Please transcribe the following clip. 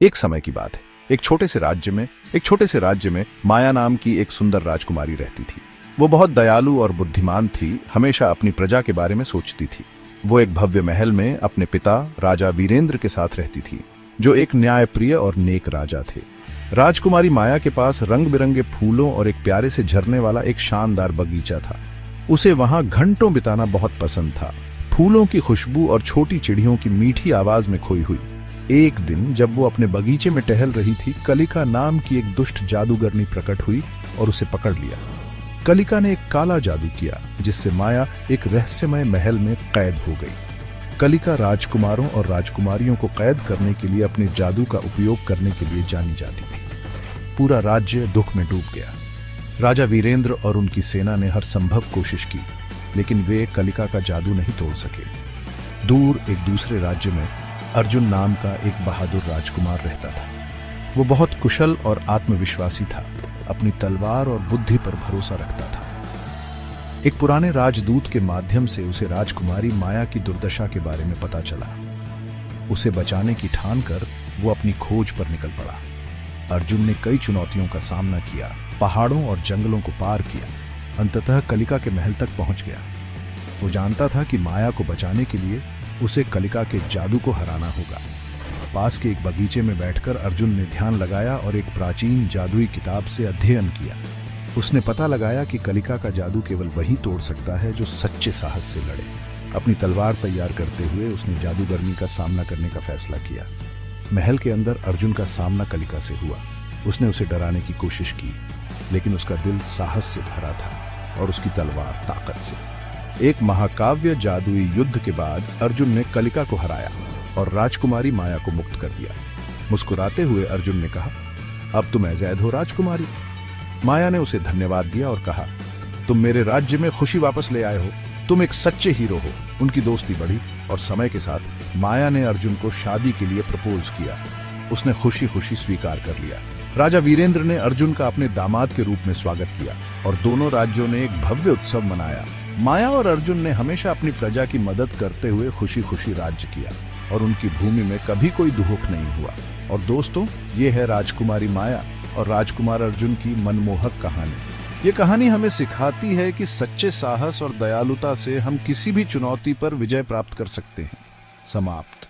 एक समय की बात है। एक छोटे से राज्य में माया नाम की एक सुंदर राजकुमारी रहती थी। वो बहुत दयालु और बुद्धिमान थी, हमेशा अपनी प्रजा के बारे में सोचती थी। वो एक भव्य महल में अपने पिता राजा वीरेंद्र के साथ रहती थी, जो एक न्यायप्रिय और नेक राजा थे। राजकुमारी माया के पास रंग बिरंगे फूलों और एक प्यारे से झरने वाला एक शानदार बगीचा था। उसे वहां घंटों बिताना बहुत पसंद था, फूलों की खुशबू और छोटी चिड़ियों की मीठी आवाज में खोई हुई। एक दिन जब वो अपने बगीचे में टहल रही थी, कलिका नाम की एक दुष्ट जादूगरनी प्रकट हुई और उसे पकड़ लिया। कलिका ने एक काला जादू किया, जिससे माया एक रहस्यमय महल में कैद हो गई। कलिका राजकुमारों और राजकुमारियों को कैद करने के लिए अपने जादू का उपयोग करने के लिए जानी जाती थी। पूरा राज्य दुख में डूब गया। राजा वीरेंद्र और उनकी सेना ने हर संभव कोशिश की, लेकिन वे कलिका का जादू नहीं तोड़ सके। दूर एक दूसरे राज्य में अर्जुन नाम का एक बहादुर राजकुमार रहता था। वो बहुत कुशल और आत्मविश्वासी था, अपनी तलवार और बुद्धि पर भरोसा रखता था। एक पुराने राजदूत के माध्यम से उसे राजकुमारी माया की दुर्दशा के बारे में पता चला। उसे बचाने की ठान कर वो अपनी खोज पर निकल पड़ा। अर्जुन ने कई चुनौतियों का सामना किया, पहाड़ों और जंगलों को पार किया, अंततः कलिका के महल तक पहुंच गया। वो जानता था कि माया को बचाने के लिए उसे कलिका के जादू को हराना होगा। पास के एक बगीचे में बैठकर अर्जुन ने ध्यान लगाया और एक प्राचीन जादुई किताब से अध्ययन किया। उसने पता लगाया कि कलिका का जादू केवल वही तोड़ सकता है जो सच्चे साहस से लड़े। अपनी तलवार तैयार करते हुए उसने जादूगरनी का सामना करने का फैसला किया। महल के अंदर अर्जुन का सामना कलिका से हुआ। उसने उसे डराने की कोशिश की, लेकिन उसका दिल साहस से भरा था और उसकी तलवार ताकत से। एक महाकाव्य जादुई युद्ध के बाद अर्जुन ने कलिका को हराया और राजकुमारी माया को मुक्त कर दिया। मुस्कुराते हुए अर्जुन ने कहा, अब तुम आजाद हो राजकुमारी। माया ने उसे धन्यवाद दिया और कहा, तुम मेरे राज्य में खुशी वापस ले आए हो, तुम एक सच्चे हीरो हो। उनकी दोस्ती बढ़ी और समय के साथ माया ने अर्जुन को शादी के लिए प्रपोज किया। उसने खुशी खुशी स्वीकार कर लिया। राजा वीरेंद्र ने अर्जुन का अपने दामाद के रूप में स्वागत किया और दोनों राज्यों ने एक भव्य उत्सव मनाया। माया और अर्जुन ने हमेशा अपनी प्रजा की मदद करते हुए खुशी खुशी राज्य किया और उनकी भूमि में कभी कोई दुख नहीं हुआ। और दोस्तों, ये है राजकुमारी माया और राजकुमार अर्जुन की मनमोहक कहानी। ये कहानी हमें सिखाती है कि सच्चे साहस और दयालुता से हम किसी भी चुनौती पर विजय प्राप्त कर सकते हैं। समाप्त।